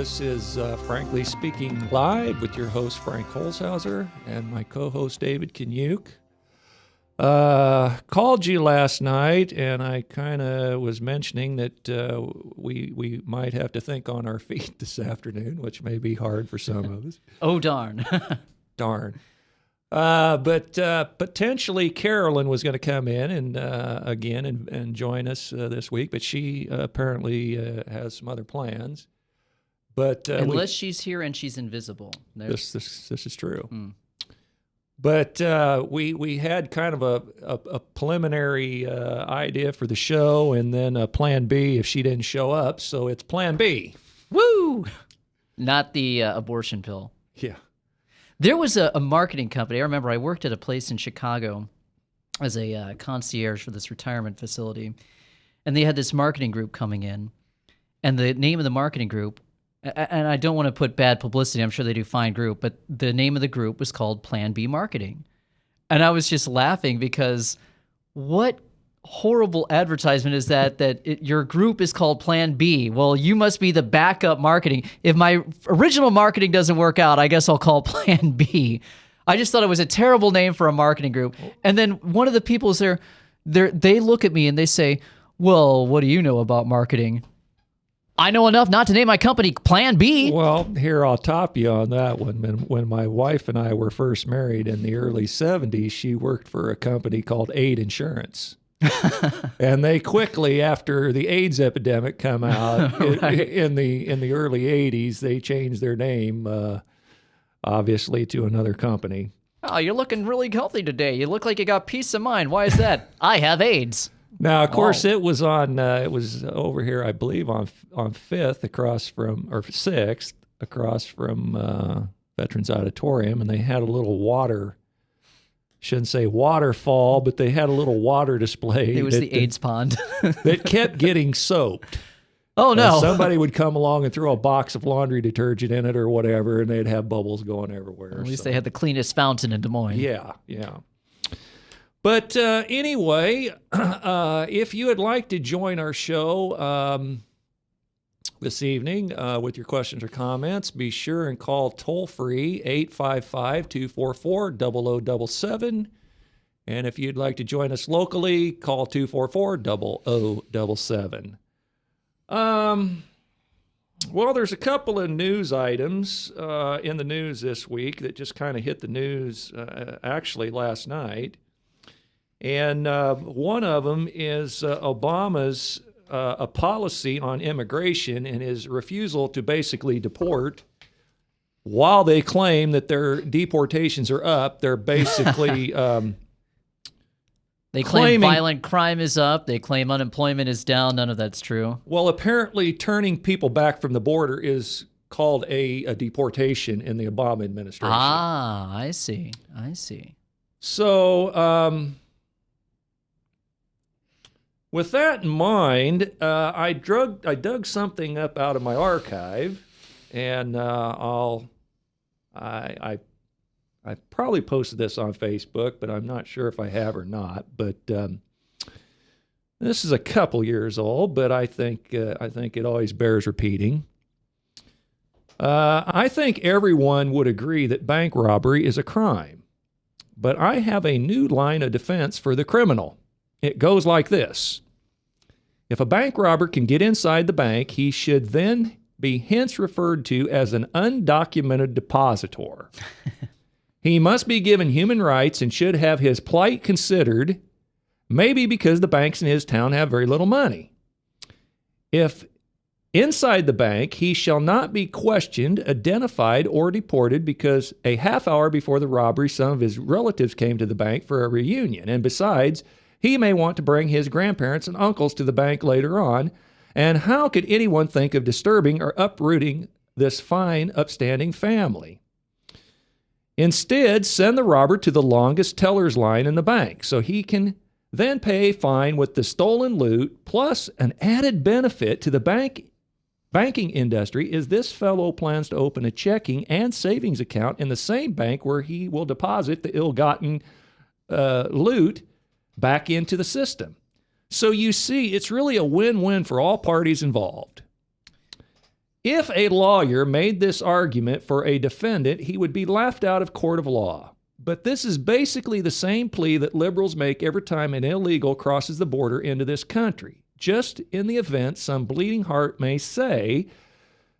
This is Frankly Speaking Live with your host, Frank Holzhauser, and my co-host, David Kenyuk. Called you last night, and I kind of was mentioning that we might have to think on our feet this afternoon, which may be hard for some of us. Oh, darn. Darn. But potentially Carolyn was going to come in and again and join us this week, but she apparently has some other plans. But unless she's here and she's invisible. This is true. But we had kind of a preliminary idea for the show, and then a plan B if she didn't show up. So it's plan B. Woo! Not the abortion pill. Yeah. There was a marketing company. I remember I worked at a place in Chicago as a concierge for this retirement facility, and they had this marketing group coming in, and the name of the marketing group, and I don't want to put bad publicity, I'm sure they do fine group, but the name of the group was called Plan B Marketing. And I was just laughing because what horrible advertisement is that your group is called Plan B? Well, you must be the backup marketing. If my original marketing doesn't work out, I guess I'll call Plan B. I just thought it was a terrible name for a marketing group. And then one of the people is there, they look at me and they say, well, what do you know about marketing? I know enough not to name my company Plan B. Well, here, I'll top you on that one. When my wife and I were first married in the early 70s, she worked for a company called Aid Insurance. And they quickly, after the AIDS epidemic come out right. in the early 80s, they changed their name, obviously, to another company. Oh, you're looking really healthy today. You look like you got peace of mind. Why is that? I have AIDS. Now, of course, it was over here, I believe, on 5th across from, or 6th across from Veterans Auditorium, and they had a little water, shouldn't say waterfall, but they had a little water display. It was the AIDS pond. That kept getting soaked. Oh, no. Somebody would come along and throw a box of laundry detergent in it or whatever, and they'd have bubbles going everywhere. At least they had the cleanest fountain in Des Moines. Yeah. But anyway, if you would like to join our show this evening with your questions or comments, be sure and call toll-free 855-244-0077. And if you'd like to join us locally, call 244-0077. Well, there's a couple of news items in the news this week that just kind of hit the news actually last night. And one of them is Obama's a policy on immigration and his refusal to basically deport. While they claim that their deportations are up, they're basically they claim violent crime is up. They claim unemployment is down. None of that's true. Well, apparently turning people back from the border is called a deportation in the Obama administration. Ah, I see. So, with that in mind, I dug something up out of my archive, and I probably posted this on Facebook, but I'm not sure if I have or not. But this is a couple years old, but I think it always bears repeating. I think everyone would agree that bank robbery is a crime, but I have a new line of defense for the criminal. It goes like this. If a bank robber can get inside the bank, he should then be hence referred to as an undocumented depositor. He must be given human rights and should have his plight considered, maybe because the banks in his town have very little money. If inside the bank, he shall not be questioned, identified, or deported because a half hour before the robbery, some of his relatives came to the bank for a reunion. And besides, he may want to bring his grandparents and uncles to the bank later on. And how could anyone think of disturbing or uprooting this fine, upstanding family? Instead, send the robber to the longest teller's line in the bank so he can then pay a fine with the stolen loot, plus an added benefit to the banking industry is this fellow plans to open a checking and savings account in the same bank where he will deposit the ill-gotten loot back into the system. So you see, it's really a win-win for all parties involved. If a lawyer made this argument for a defendant, he would be laughed out of court of law. But this is basically the same plea that liberals make every time an illegal crosses the border into this country. Just in the event some bleeding heart may say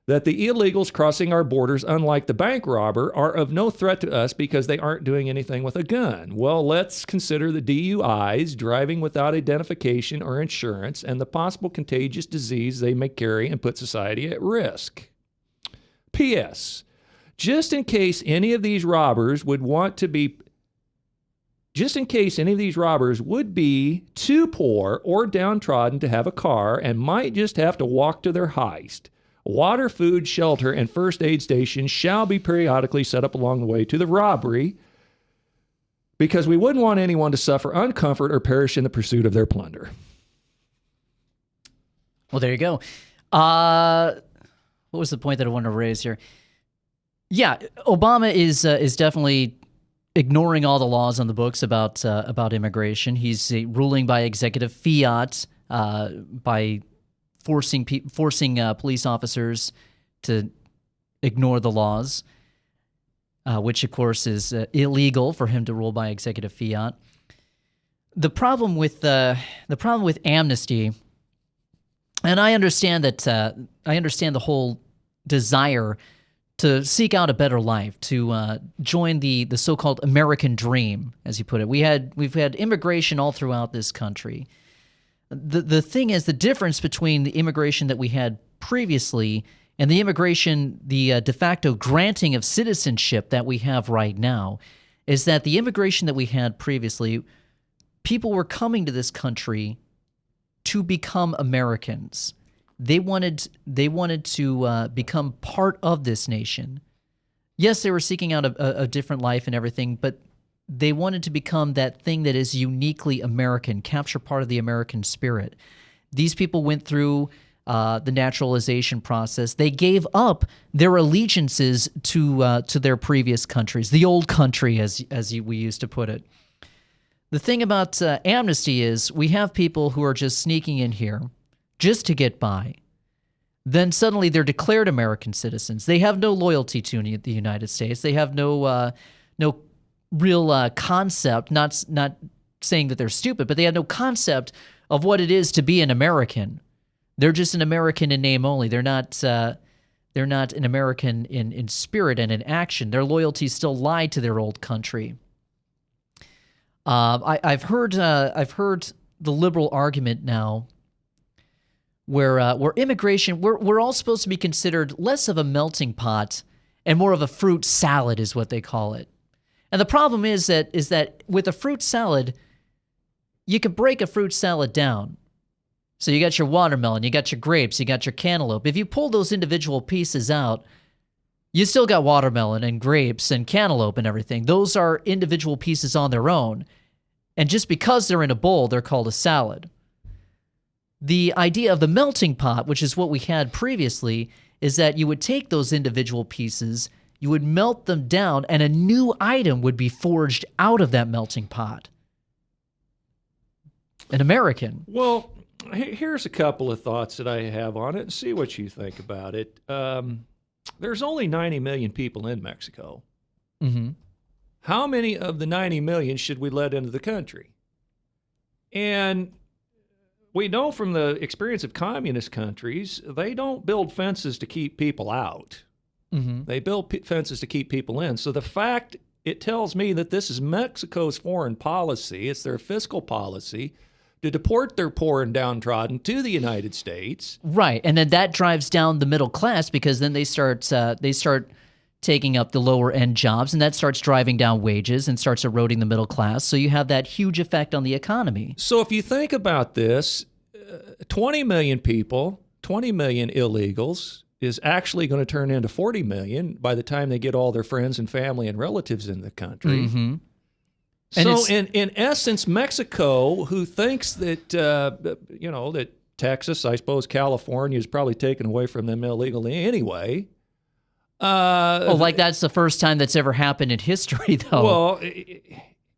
that the illegals crossing our borders, unlike the bank robber, are of no threat to us because they aren't doing anything with a gun. Well, let's consider the DUIs, driving without identification or insurance, and the possible contagious disease they may carry and put society at risk. P.S. Just in case any of these robbers would be too poor or downtrodden to have a car and might just have to walk to their heist, water, food, shelter, and first aid stations shall be periodically set up along the way to the robbery because we wouldn't want anyone to suffer uncomfort or perish in the pursuit of their plunder. Well, there you go. What was the point that I wanted to raise here? Yeah, Obama is definitely ignoring all the laws on the books about immigration. He's ruling by executive fiat, by forcing police officers to ignore the laws, which of course is illegal for him to rule by executive fiat. The problem with amnesty, and I understand that I understand the whole desire to seek out a better life, to join the so-called American dream, as you put it. We've had immigration all throughout this country. The thing is, the difference between the immigration that we had previously and the immigration, the de facto granting of citizenship that we have right now, is that the immigration that we had previously, people were coming to this country to become Americans. They wanted to become part of this nation. Yes, they were seeking out a different life and everything, but they wanted to become that thing that is uniquely American, capture part of the American spirit. These people went through the naturalization process. They gave up their allegiances to their previous countries, the old country, we used to put it. The thing about amnesty is we have people who are just sneaking in here just to get by. Then suddenly they're declared American citizens. They have no loyalty to the United States. They have no real concept, not saying that they're stupid, but they have no concept of what it is to be an American. They're just an American in name only. They're not an American in spirit and in action. Their loyalties still lie to their old country. I've heard the liberal argument now where immigration, we're all supposed to be considered less of a melting pot and more of a fruit salad is what they call it. And the problem is that with a fruit salad, you can break a fruit salad down. So you got your watermelon, you got your grapes, you got your cantaloupe. If you pull those individual pieces out, you still got watermelon and grapes and cantaloupe and everything. Those are individual pieces on their own. And just because they're in a bowl, they're called a salad. The idea of the melting pot, which is what we had previously, is that you would take those individual pieces, you would melt them down, and a new item would be forged out of that melting pot. An American. Well, here's a couple of thoughts that I have on it and see what you think about it. There's only 90 million people in Mexico. Mm-hmm. How many of the 90 million should we let into the country? And we know from the experience of communist countries, they don't build fences to keep people out. Mm-hmm. They build fences to keep people in. So the fact, it tells me that this is Mexico's foreign policy, it's their fiscal policy, to deport their poor and downtrodden to the United States. Right, and then that drives down the middle class because then they start taking up the lower end jobs, and that starts driving down wages and starts eroding the middle class. So you have that huge effect on the economy. So if you think about this, 20 million people, 20 million illegals is actually going to turn into 40 million by the time they get all their friends and family and relatives in the country. Mm-hmm. So in essence, Mexico, who thinks that, that Texas, I suppose California is probably taken away from them illegally anyway. Like that's the first time that's ever happened in history, though. Well,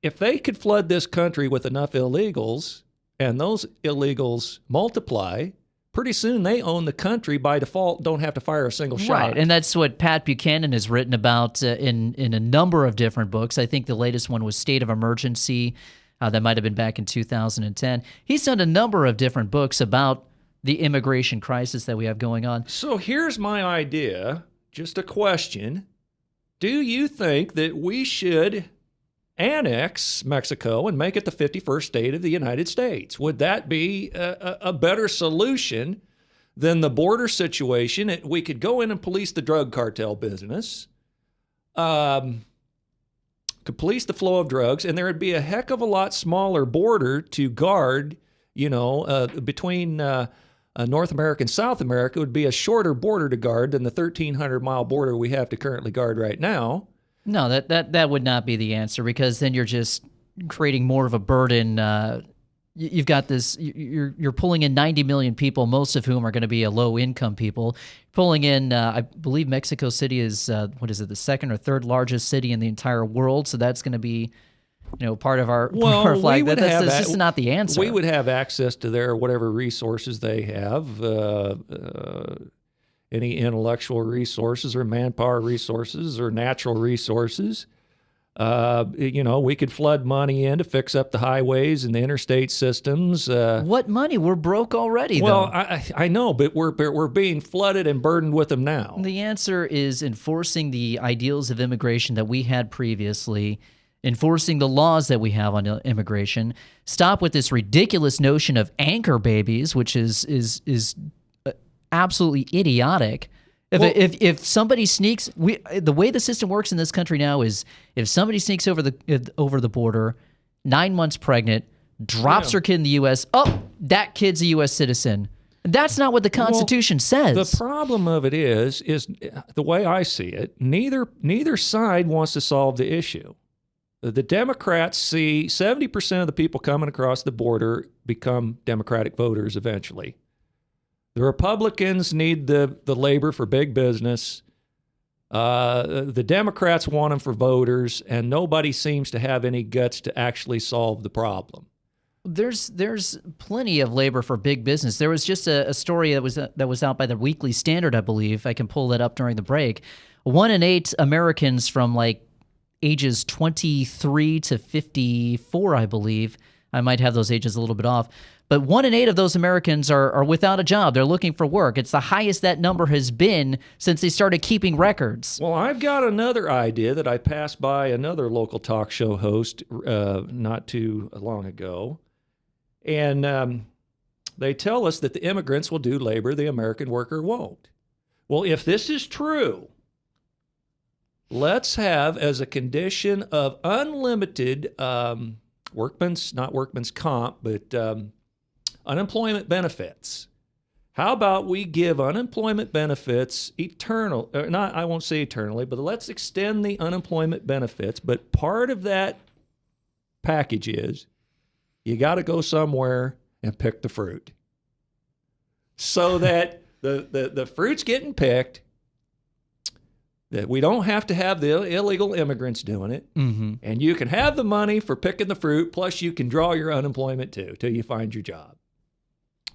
if they could flood this country with enough illegals and those illegals multiply, pretty soon they own the country by default, don't have to fire a single shot. Right, and that's what Pat Buchanan has written about in a number of different books. I think the latest one was State of Emergency. That might have been back in 2010. He's done a number of different books about the immigration crisis that we have going on. So here's my idea, just a question. Do you think that we should annex Mexico and make it the 51st state of the United States? Would that be a better solution than the border situation? We could go in and police the drug cartel business, could police the flow of drugs, and there would be a heck of a lot smaller border to guard, between North America and South America. It would be a shorter border to guard than the 1,300-mile border we have to currently guard right now. No, that would not be the answer, because then you're just creating more of a burden. You've got this. You're pulling in 90 million people, most of whom are going to be low-income people. Pulling in, I believe Mexico City is the second or third largest city in the entire world. So that's going to be, part of our flag. That's just not the answer. We would have access to their whatever resources they have. Any intellectual resources or manpower resources or natural resources. We could flood money in to fix up the highways and the interstate systems. What money? We're broke already, well, though. I know, but we're being flooded and burdened with them now. The answer is enforcing the ideals of immigration that we had previously, enforcing the laws that we have on immigration. Stop with this ridiculous notion of anchor babies, which is absolutely idiotic. If somebody sneaks, the way the system works in this country now is if somebody sneaks over the border, 9 months pregnant, drops her kid in the U.S., that kid's a U.S. citizen. That's not what the Constitution says. The problem of it is the way I see it, neither side wants to solve the issue. The Democrats see 70% of the people coming across the border become Democratic voters eventually. The Republicans need the labor for big business. The Democrats want them for voters, and nobody seems to have any guts to actually solve the problem. There's plenty of labor for big business. There was just a story that was out by the Weekly Standard, I believe. I can pull that up during the break. 1 in 8 Americans from ages 23 to 54, I believe. I might have those ages a little bit off. But 1 in 8 of those Americans are without a job. They're looking for work. It's the highest that number has been since they started keeping records. Well, I've got another idea that I passed by another local talk show host not too long ago. And they tell us that the immigrants will do labor the American worker won't. Well, if this is true, let's have as a condition of unlimited not workman's comp, but unemployment benefits. How about we give unemployment benefits I won't say eternally, but let's extend the unemployment benefits. But part of that package is you got to go somewhere and pick the fruit so that the fruit's getting picked, that we don't have to have the illegal immigrants doing it, and you can have the money for picking the fruit, plus you can draw your unemployment too, till you find your job.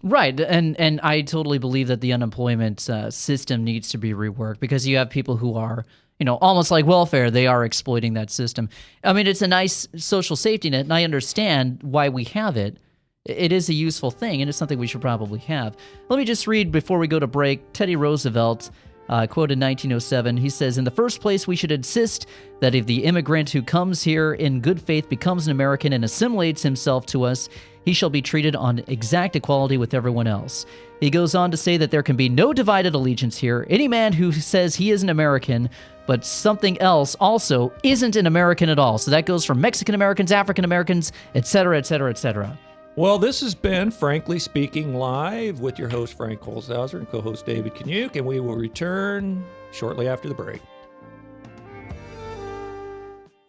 Right, and I totally believe that the unemployment system needs to be reworked, because you have people who are, almost like welfare. They are exploiting that system. I mean, it's a nice social safety net, and I understand why we have it. It is a useful thing, and it's something we should probably have. Let me just read before we go to break. Teddy Roosevelt, quoted in 1907, he says, "In the first place, we should insist that if the immigrant who comes here in good faith becomes an American and assimilates himself to us, he shall be treated on exact equality with everyone else." He goes on to say that there can be no divided allegiance here. Any man who says he is an American, but something else also isn't an American at all. So that goes from Mexican Americans, African Americans, et cetera, et cetera, et cetera. Well, this has been Frankly Speaking Live with your host, Frank Holzhauser, and co-host David Kaniuk, and we will return shortly after the break.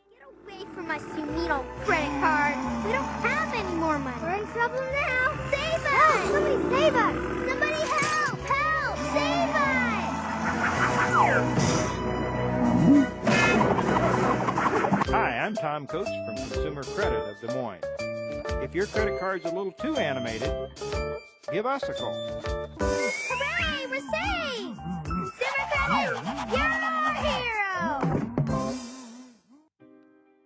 Get away from us, you mean old credit card. We don't have any more money. We're in trouble now. Save us! Help! Somebody save us! Somebody help! Help! Save us! Hi, I'm Tom Coates from Consumer Credit of Des Moines. If your credit card's a little too animated, give us a call. Hooray, we're saved! Super Credit, you're our hero!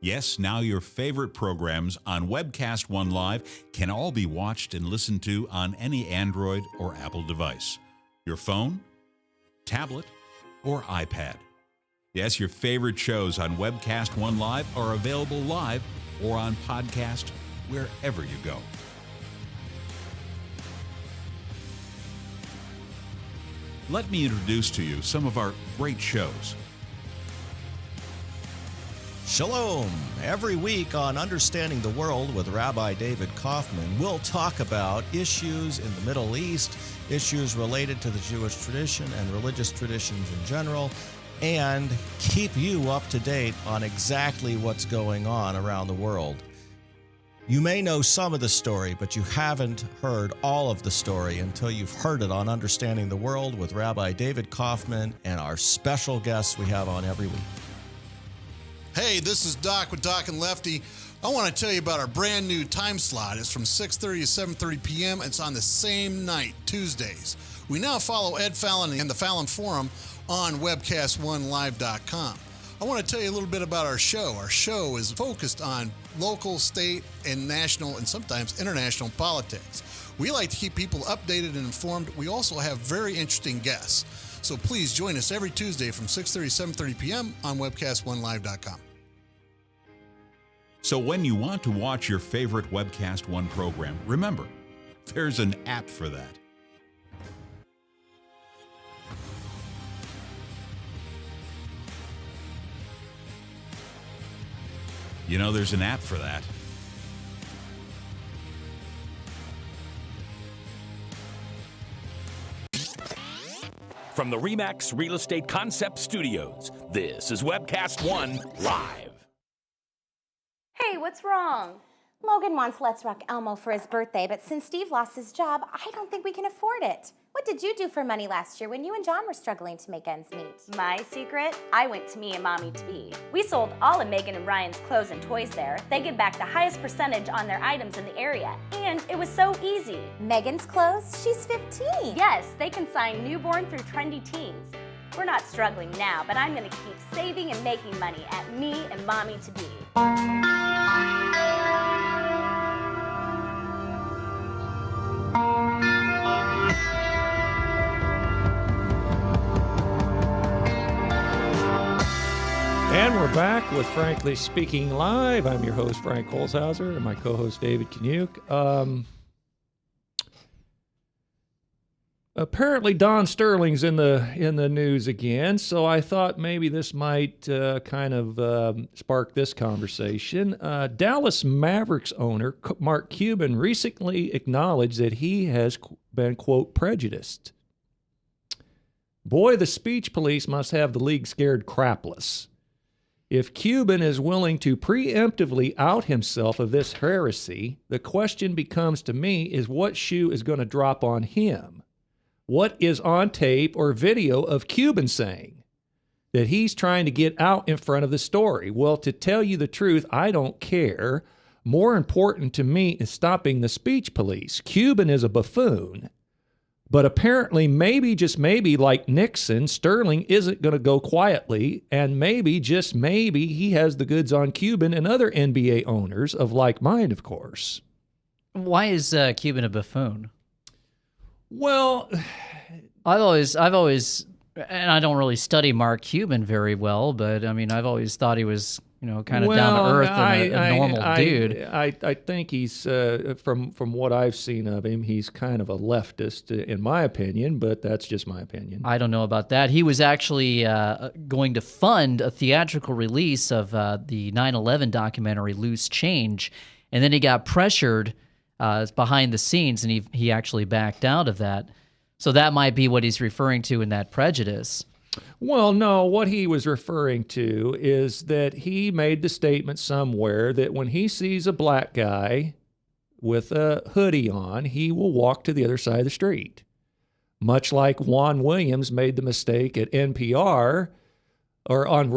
Yes, now your favorite programs on Webcast One Live can all be watched and listened to on any Android or Apple device. Your phone, tablet, or iPad. Yes, your favorite shows on Webcast One Live are available live or on podcast wherever you go. Let me introduce to you some of our great shows. Shalom! Every week on Understanding the World with Rabbi David Kaufman, we'll talk about issues in the Middle East, issues related to the Jewish tradition and religious traditions in general, and keep you up to date on exactly what's going on around the world. You may know some of the story, but you haven't heard all of the story until you've heard it on Understanding the World with Rabbi David Kaufman and our special guests we have on every week. Hey, this is Doc with Doc and Lefty. I want to tell you about our brand new time slot. It's from 6:30 to 7:30 p.m. It's on the same night, Tuesdays. We now follow Ed Fallon and the Fallon Forum on webcast1live.com. I want to tell you a little bit about our show. Our show is focused on local, state, and national, and sometimes international politics. We like to keep people updated and informed. We also have very interesting guests. So please join us every Tuesday from 6:30 to 7:30 p.m. on webcast1live.com. So when you want to watch your favorite Webcast One program, remember, there's an app for that. You know, there's an app for that. From the RE/MAX Real Estate Concept Studios, this is Webcast One Live. Hey, what's wrong? Logan wants Let's Rock Elmo for his birthday, but since Steve lost his job, I don't think we can afford it. What did you do for money last year when you and John were struggling to make ends meet? My secret? I went to Me and Mommy to Be. We sold all of Megan and Ryan's clothes and toys there. They give back the highest percentage on their items in the area, and it was so easy. Megan's clothes? She's 15. Yes, they can sign newborn through trendy teens. We're not struggling now, but I'm gonna keep saving and making money at Me and Mommy to Be. And we're back with Frankly Speaking Live. I'm your host, Frank Holzhauser, and my co-host, David Kaniuk. Apparently, Don Sterling's in the news again, so I thought maybe this might kind of spark this conversation. Dallas Mavericks owner Mark Cuban recently acknowledged that he has been, quote, prejudiced. Boy, the speech police must have the league scared crapless. If Cuban is willing to preemptively out himself of this heresy, the question becomes to me is what shoe is going to drop on him? What is on tape or video of Cuban saying? That he's trying to get out in front of the story. Well, to tell you the truth, I don't care. More important to me is stopping the speech police. Cuban is a buffoon. But apparently, maybe, just maybe, like Nixon, Sterling isn't going to go quietly, and maybe, just maybe, he has the goods on Cuban and other NBA owners of like mind, of course. Why is Cuban a buffoon? Well, I've always, and I don't really study Mark Cuban very well, but I mean, I've always thought he was, kind of down to earth and a normal dude. I think he's, from what I've seen of him, he's kind of a leftist, in my opinion, but that's just my opinion. I don't know about that. He was actually going to fund a theatrical release of the 9/11 documentary Loose Change, and then he got pressured behind the scenes, and he actually backed out of that. So that might be what he's referring to in that prejudice. Well, no, what he was referring to is that he made the statement somewhere that when he sees a black guy with a hoodie on, he will walk to the other side of the street. Much like Juan Williams made the mistake at NPR or on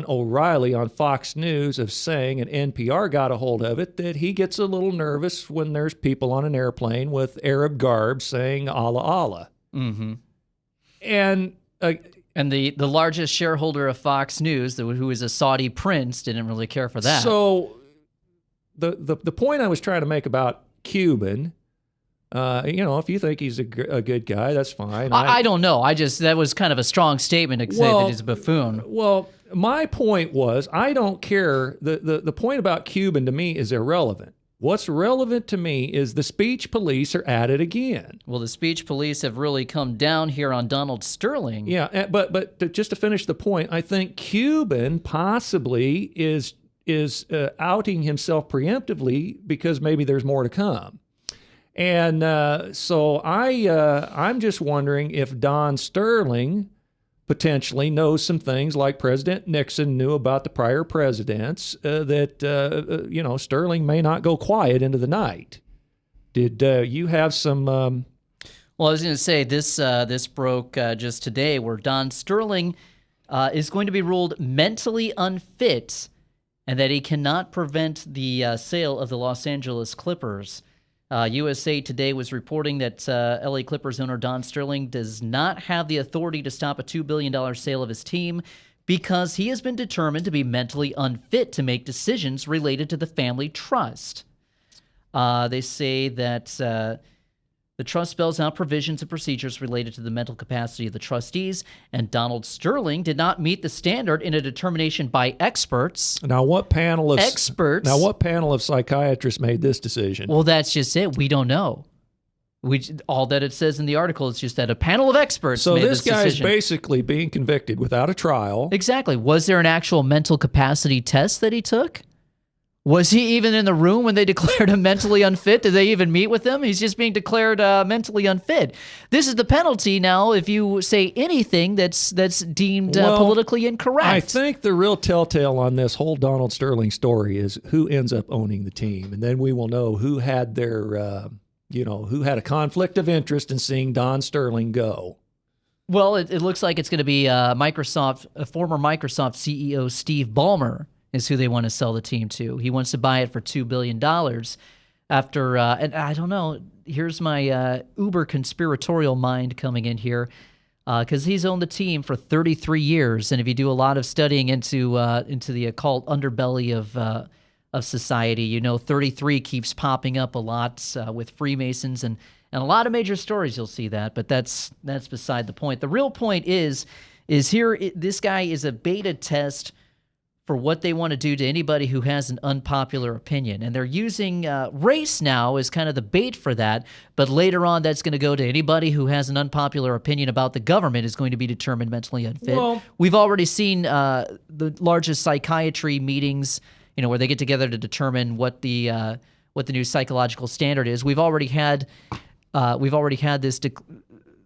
O'Reilly on Fox News of saying, and NPR got a hold of it, that he gets a little nervous when there's people on an airplane with Arab garb saying Allah Allah. Mm-hmm. And the largest shareholder of Fox News, who is a Saudi prince, didn't really care for that. So the point I was trying to make about Cuban, if you think he's a good guy, that's fine. I don't know. That was kind of a strong statement to say that he's a buffoon. Well, my point was, I don't care. The point about Cuban to me is irrelevant. What's relevant to me is the speech police are at it again. Well, the speech police have really come down here on Donald Sterling. Yeah, but just to finish the point, I think Cuban possibly is outing himself preemptively because maybe there's more to come. And so I'm just wondering if Don Sterling potentially knows some things like President Nixon knew about the prior presidents that Sterling may not go quiet into the night. Did you have some? Well, I was going to say this broke just today, where Don Sterling is going to be ruled mentally unfit, and that he cannot prevent the sale of the Los Angeles Clippers. USA Today was reporting that LA Clippers owner Don Sterling does not have the authority to stop a $2 billion sale of his team because he has been determined to be mentally unfit to make decisions related to the family trust. They say that the trust spells out provisions and procedures related to the mental capacity of the trustees, and Donald Sterling did not meet the standard in a determination by experts. Now, what panel of psychiatrists made this decision? Well, that's just it. We don't know. All that it says in the article is just that a panel of experts made this decision. So this guy's basically being convicted without a trial. Exactly. Was there an actual mental capacity test that he took? Was he even in the room when they declared him mentally unfit? Did they even meet with him? He's just being declared mentally unfit. This is the penalty now if you say anything that's deemed politically incorrect. I think the real telltale on this whole Donald Sterling story is who ends up owning the team, and then we will know who had their, who had a conflict of interest in seeing Don Sterling go. Well, it looks like it's going to be former Microsoft CEO Steve Ballmer is who they want to sell the team to. He wants to buy it for $2 billion after, and I don't know, here's my uber conspiratorial mind coming in here, because he's owned the team for 33 years, and if you do a lot of studying into the occult underbelly of society, 33 keeps popping up a lot with Freemasons, and a lot of major stories you'll see that, but that's beside the point. The real point is here, this guy is a beta test for what they want to do to anybody who has an unpopular opinion. And they're using race now as kind of the bait for that, but later on that's going to go to anybody who has an unpopular opinion about the government is going to be determined mentally unfit. Well, we've already seen the largest psychiatry meetings, where they get together to determine what the new psychological standard is. We've already had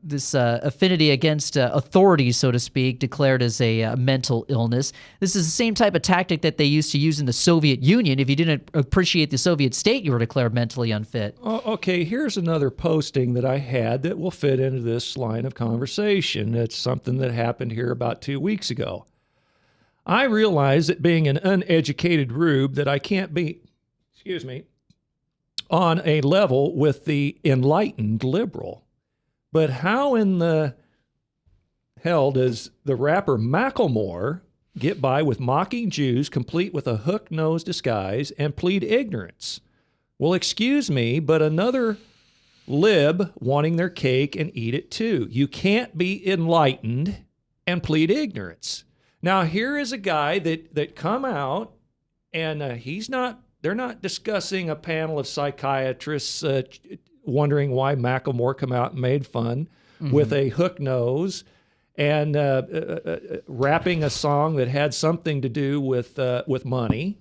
this affinity against authority, so to speak, declared as a mental illness. This is the same type of tactic that they used to use in the Soviet Union. If you didn't appreciate the Soviet state, you were declared mentally unfit. Okay, here's another posting that I had that will fit into this line of conversation. It's something that happened here about 2 weeks ago. I realize that being an uneducated rube that I can't be, on a level with the enlightened liberal. But how in the hell does the rapper Macklemore get by with mocking Jews, complete with a hook-nosed disguise, and plead ignorance? Well, excuse me, but another lib wanting their cake and eat it too. You can't be enlightened and plead ignorance. Now, here is a guy that come out, and they're not discussing a panel of psychiatrists wondering why Macklemore come out and made fun with a hook nose and rapping a song that had something to do with money.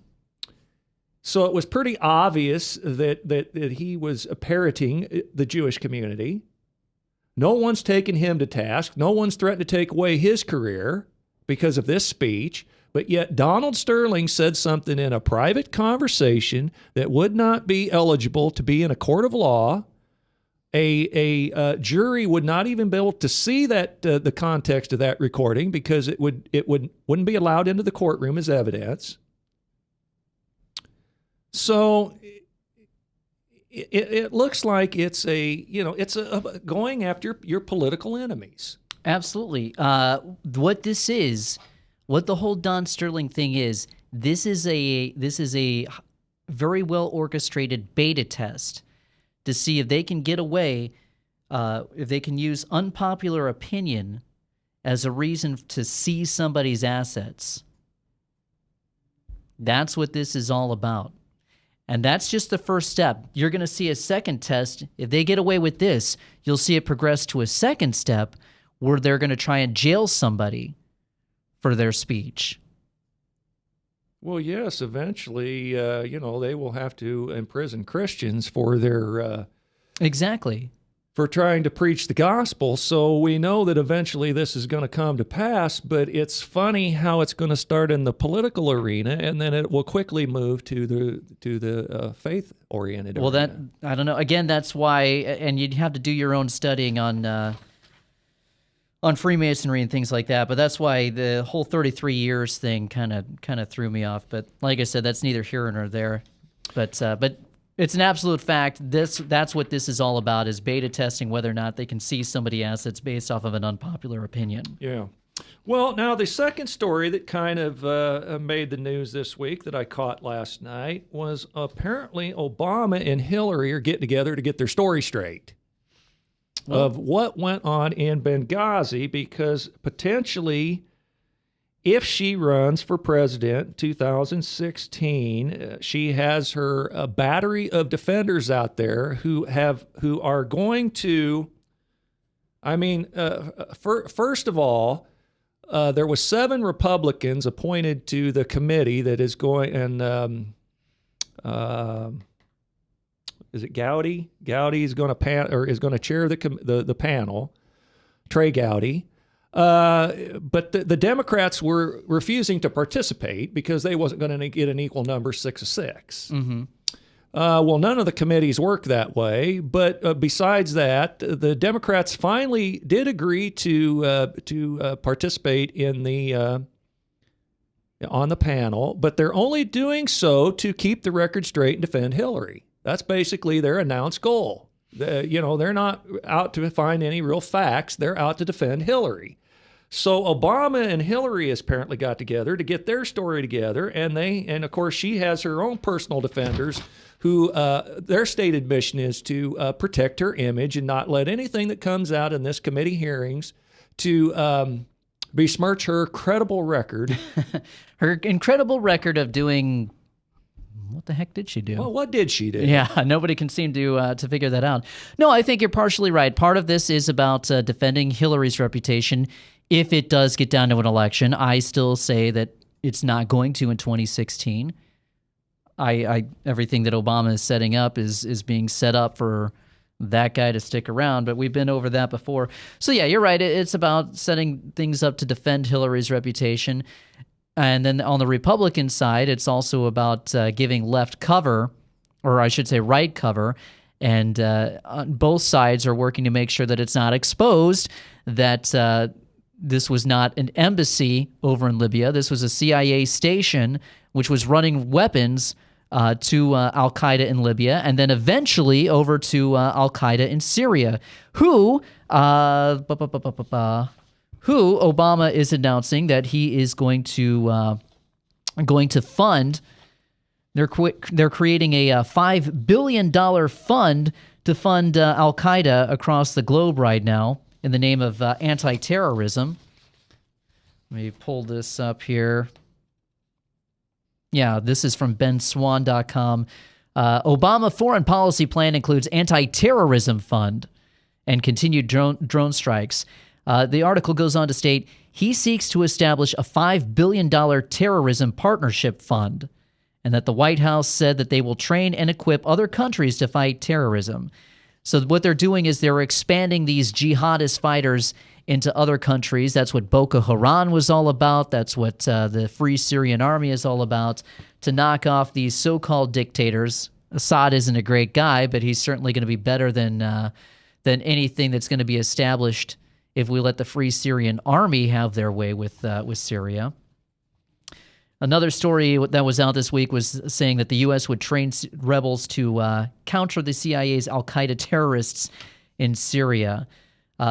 So it was pretty obvious that he was parroting the Jewish community. No one's taken him to task. No one's threatened to take away his career because of this speech. But yet Donald Sterling said something in a private conversation that would not be eligible to be in a court of law. A jury would not even be able to see that the context of that recording because it wouldn't be allowed into the courtroom as evidence. So it looks like it's going after your political enemies. Absolutely. What the whole Don Sterling thing is, this is a very well orchestrated beta test to see if they can get away, if they can use unpopular opinion as a reason to seize somebody's assets. That's what this is all about. And that's just the first step. You're going to see a second test. If they get away with this, you'll see it progress to a second step where they're going to try and jail somebody for their speech. Well, yes, eventually, they will have to imprison Christians for their... Exactly. For trying to preach the gospel. So we know that eventually this is going to come to pass, but it's funny how it's going to start in the political arena and then it will quickly move to the faith-oriented Well, arena. I don't know. Again, that's why, and you'd have to do your own studying on Freemasonry and things like that, but that's why the whole 33 years thing kind of threw me off. But like I said, that's neither here nor there. But it's an absolute fact. That's what this is all about, is beta testing whether or not they can seize somebody's assets based off of an unpopular opinion. Yeah. Well, now the second story that kind of made the news this week that I caught last night was apparently Obama and Hillary are getting together to get their story straight of what went on in Benghazi, because potentially, if she runs for president in 2016, she has her battery of defenders out there who are going to. I mean, first of all, there was 7 Republicans appointed to the committee that is going, and is it Gowdy? Gowdy is going to chair the panel. Trey Gowdy. But the Democrats were refusing to participate because they wasn't going to get an equal number 6 of 6. Mm-hmm. Well, none of the committees work that way. But besides that, the Democrats finally did agree to participate in on the panel, but they're only doing so to keep the record straight and defend Hillary. That's basically their announced goal. They're not out to find any real facts. They're out to defend Hillary. So Obama and Hillary has apparently got together to get their story together, and of course she has her own personal defenders who their stated mission is to protect her image and not let anything that comes out in this committee hearings to besmirch her credible record. Her incredible record of doing... What the heck did she do? Well, what did she do? Yeah, nobody can seem to figure that out. No, I think you're partially right. Part of this is about defending Hillary's reputation if it does get down to an election. I still say that it's not going to in 2016. Everything that Obama is setting up is being set up for that guy to stick around, but we've been over that before. So yeah, you're right. It's about setting things up to defend Hillary's reputation. And then on the Republican side, it's also about giving left cover, or I should say right cover, and on both sides are working to make sure that it's not exposed that this was not an embassy over in Libya. This was a CIA station which was running weapons to Al-Qaeda in Libya, and then eventually over to Al-Qaeda in Syria, who Obama is announcing that he is going to fund. They're creating a $5 billion fund to fund Al-Qaeda across the globe right now in the name of anti-terrorism. Let me pull this up here. Yeah, this is from benswan.com. Obama foreign policy plan includes anti-terrorism fund and continued drone strikes. The article goes on to state he seeks to establish a $5 billion terrorism partnership fund, and that the White House said that they will train and equip other countries to fight terrorism. So what they're doing is they're expanding these jihadist fighters into other countries. That's what Boko Haram was all about. That's what the Free Syrian Army is all about, to knock off these so-called dictators. Assad isn't a great guy, but he's certainly going to be better than than anything that's going to be established if we let the Free Syrian Army have their way with Syria. Another story that was out this week was saying that the U.S. would train rebels to counter the CIA's al-Qaeda terrorists in Syria.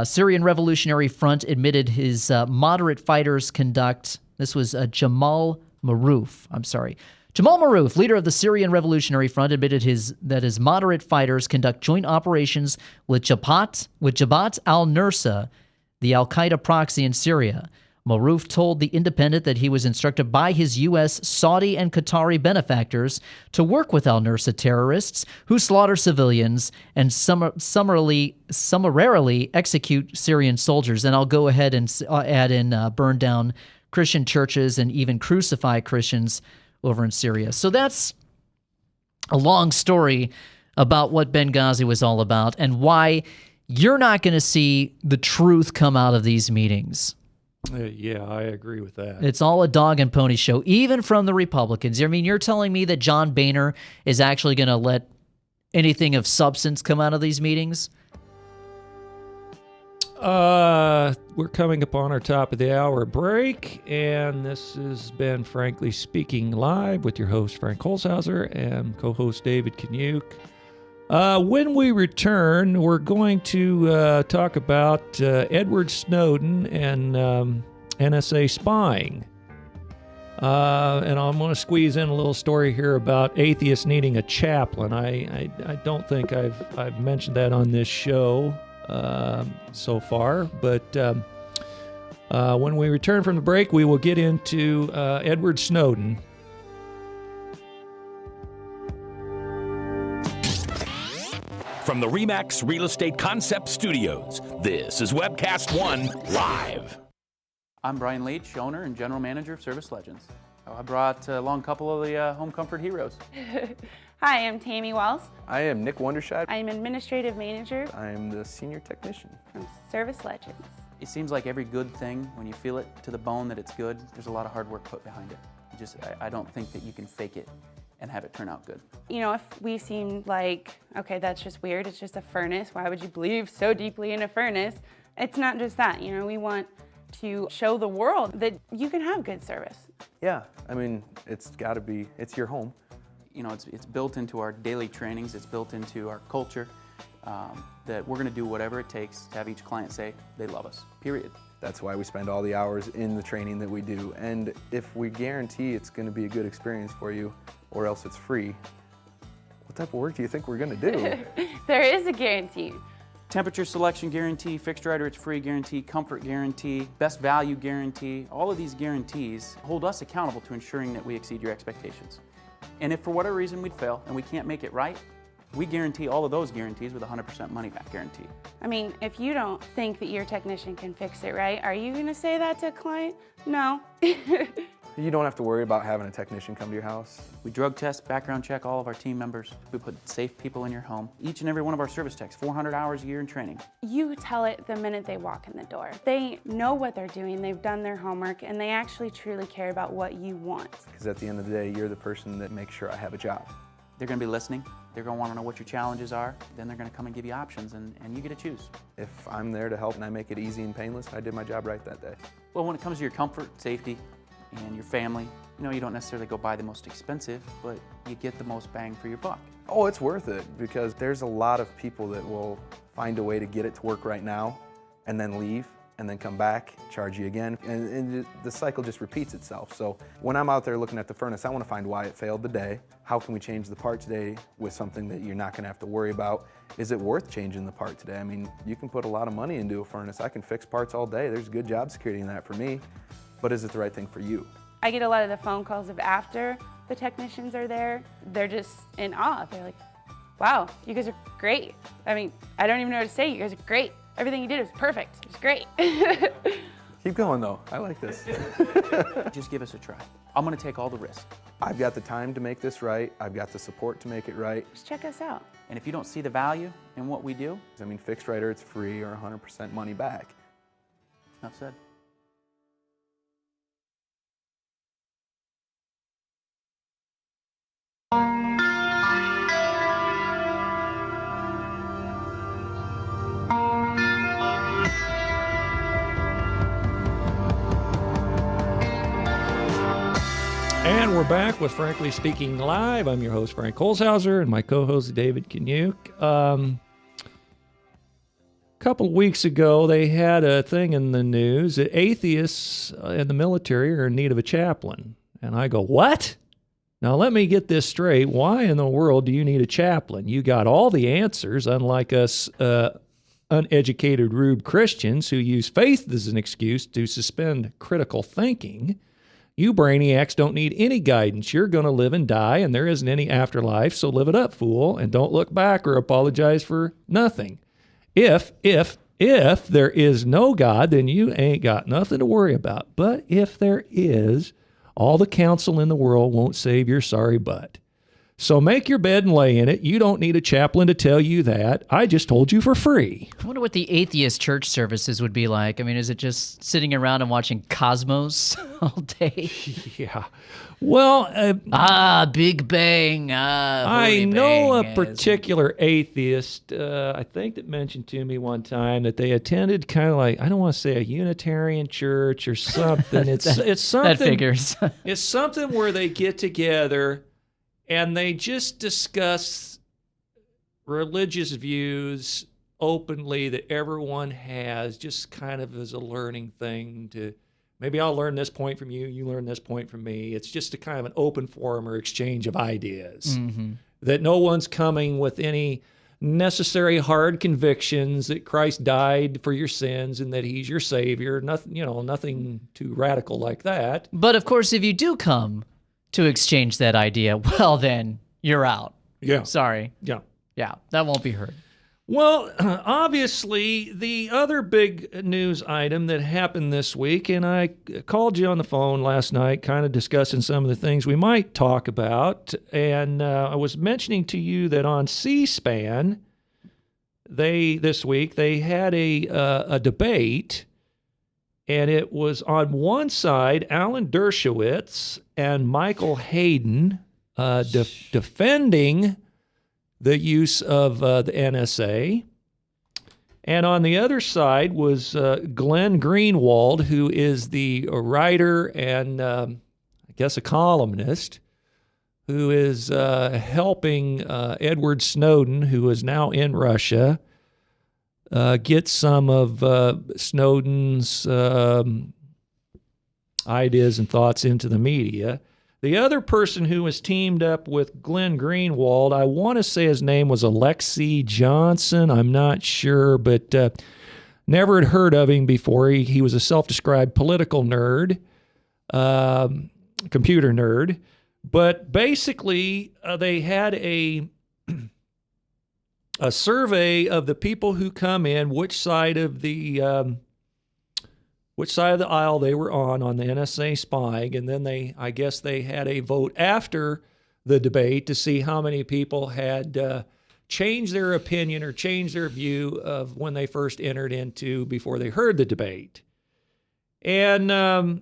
Syrian Revolutionary Front admitted his moderate fighters conduct, this was Jamal Maroof, Jamal Maroof, leader of the Syrian Revolutionary Front, admitted that his moderate fighters conduct joint operations with Jabhat al-Nusra, the al-Qaeda proxy in Syria. Maroof told The Independent that he was instructed by his U.S., Saudi, and Qatari benefactors to work with al-Nusra terrorists who slaughter civilians and summarily execute Syrian soldiers. And I'll go ahead and add in burn down Christian churches and even crucify Christians over in Syria. So that's a long story about what Benghazi was all about and why you're not going to see the truth come out of these meetings. Yeah, I agree with that. It's all a dog and pony show, even from the Republicans. I mean, you're telling me that John Boehner is actually going to let anything of substance come out of these meetings? We're coming upon our top of the hour break, and this has been Frankly Speaking Live with your host, Frank Holzhauser, and co-host David Kaniuk. When we return, we're going to talk about Edward Snowden and NSA spying. And I'm going to squeeze in a little story here about atheists needing a chaplain. I don't think I've mentioned that on this show so far, but when we return from the break, we will get into Edward Snowden. From the RE/MAX Real Estate Concept Studios, this is Webcast One Live. I'm Brian Leach, owner and general manager of Service Legends. I brought along a couple of the home comfort heroes. Hi, I'm Tammy Wells. I am Nick Wondershide. I'm administrative manager. I am the senior technician from Service Legends. It seems like every good thing, when you feel it to the bone that it's good, there's a lot of hard work put behind it. I don't think that you can fake it and have it turn out good. You know, if we seem like, okay, that's just weird, it's just a furnace, why would you believe so deeply in a furnace? It's not just that, you know, we want to show the world that you can have good service. Yeah, I mean, it's gotta be, it's your home. You know, it's built into our daily trainings, it's built into our culture, that we're gonna do whatever it takes to have each client say they love us, period. That's why we spend all the hours in the training that we do. And if we guarantee it's gonna be a good experience for you, or else it's free, what type of work do you think we're gonna do? There is a guarantee. Temperature selection guarantee, fixed right or it's free guarantee, comfort guarantee, best value guarantee. All of these guarantees hold us accountable to ensuring that we exceed your expectations. And if for whatever reason we'd fail and we can't make it right, we guarantee all of those guarantees with a 100% money back guarantee. I mean, if you don't think that your technician can fix it right, are you gonna say that to a client? No. You don't have to worry about having a technician come to your house. We drug test, background check all of our team members. We put safe people in your home. Each and every one of our service techs, 400 hours a year in training. You tell it the minute they walk in the door. They know what they're doing, they've done their homework, and they actually truly care about what you want. Because at the end of the day, you're the person that makes sure I have a job. They're gonna be listening. They're gonna wanna know what your challenges are. Then they're gonna come and give you options, and you get to choose. If I'm there to help and I make it easy and painless, I did my job right that day. Well, when it comes to your comfort, safety, and your family, you know, you don't necessarily go buy the most expensive, but you get the most bang for your buck. Oh, it's worth it, because there's a lot of people that will find a way to get it to work right now and then leave and then come back, charge you again, and the cycle just repeats itself. So when I'm out there looking at the furnace, I want to find why it failed today. How can we change the part today with something that you're not going to have to worry about? Is it worth changing the part today? I mean, you can put a lot of money into a furnace. I can fix parts all day. There's good job security in that for me, but is it the right thing for you? I get a lot of the phone calls of after the technicians are there. They're just in awe. They're like, wow, you guys are great. I mean, I don't even know what to say. You guys are great. Everything you did was perfect. It was great. Keep going though, I like this. Just give us a try. I'm gonna take all the risk. I've got the time to make this right. I've got the support to make it right. Just check us out. And if you don't see the value in what we do, I mean, fixed right or it's free or 100% money back. Enough said. we're back with Frankly Speaking Live. I'm your host, Frank Holzhauser, and my co-host, David Kanyuk. A couple of weeks ago, they had a thing in the news that atheists in the military are in need of a chaplain. And I go, what? Now, let me get this straight. Why in the world do you need a chaplain? You got all the answers, unlike us uneducated Rube Christians who use faith as an excuse to suspend critical thinking. You brainiacs don't need any guidance. You're going to live and die, and there isn't any afterlife, so live it up, fool, and don't look back or apologize for nothing. If there is no God, then you ain't got nothing to worry about. But if there is, all the counsel in the world won't save your sorry butt. So make your bed and lay in it. You don't need a chaplain to tell you that. I just told you for free. I wonder what the atheist church services would be like. I mean, is it just sitting around and watching Cosmos all day? Yeah. Well, Big Bang. I know a particular atheist, I think, that mentioned to me one time that they attended kind of like, I don't want to say a Unitarian church or something. It's something. That figures. It's something where they get together and they just discuss religious views openly that everyone has, just kind of as a learning thing to, maybe I'll learn this point from you, you learn this point from me. It's just a kind of an open forum or exchange of ideas. Mm-hmm. That no one's coming with any necessary hard convictions that Christ died for your sins and that he's your savior. Nothing too radical like that. But of course, if you do come to exchange that idea, well, then you're out. Yeah. Sorry. Yeah. Yeah, that won't be heard. Well, obviously, the other big news item that happened this week, and I called you on the phone last night kind of discussing some of the things we might talk about, and I was mentioning to you that on C-SPAN, this week, they had a debate, and it was on one side, Alan Dershowitz and Michael Hayden defending the use of the NSA. And on the other side was Glenn Greenwald, who is the writer and I guess a columnist, who is helping Edward Snowden, who is now in Russia, get some of Snowden's ideas and thoughts into the media. The other person who was teamed up with Glenn Greenwald, I want to say his name was Alexei Johnson. I'm not sure, but never had heard of him before. He was a self-described political nerd, computer nerd. But basically, they had a survey of the people who come in, which side of the aisle they were on the NSA spying, and then I guess they had a vote after the debate to see how many people had changed their opinion or changed their view of when they first entered into before they heard the debate. And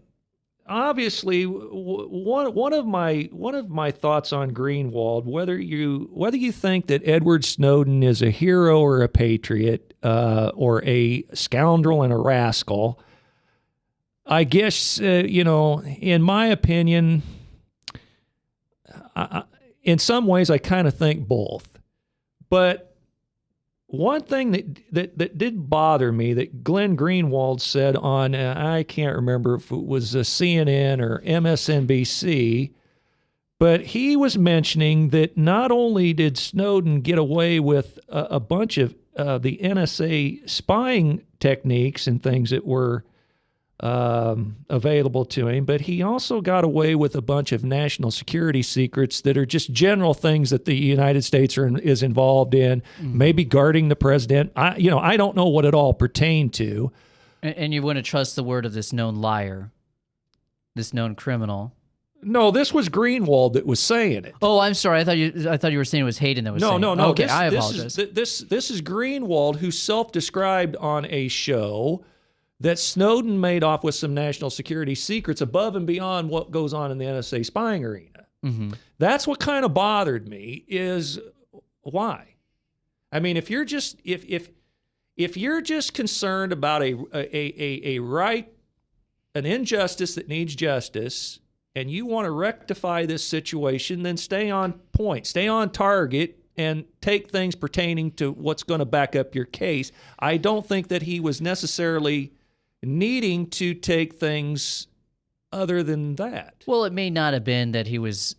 obviously, one of my thoughts on Greenwald, whether you think that Edward Snowden is a hero or a patriot or a scoundrel and a rascal, I guess, in my opinion, in some ways, I kind of think both. But one thing that did bother me that Glenn Greenwald said on, I can't remember if it was CNN or MSNBC, but he was mentioning that not only did Snowden get away with a bunch of the NSA spying techniques and things that were available to him, but he also got away with a bunch of national security secrets that are just general things that the United States is involved in, maybe guarding the president. I don't know what it all pertained to. And you wouldn't trust the word of this known liar, this known criminal. No, this was Greenwald that was saying it. Oh, I'm sorry. I thought you were saying it was Hayden that was saying it. No. Okay, I apologize. This is Greenwald, who self-described on a show that Snowden made off with some national security secrets above and beyond what goes on in the NSA spying arena. Mm-hmm. That's what kind of bothered me, is why? I mean, if you're just concerned about a right, an injustice that needs justice, and you want to rectify this situation, then stay on point, stay on target, and take things pertaining to what's going to back up your case. I don't think that he was necessarily needing to take things other than that. Well, it may not have been that he was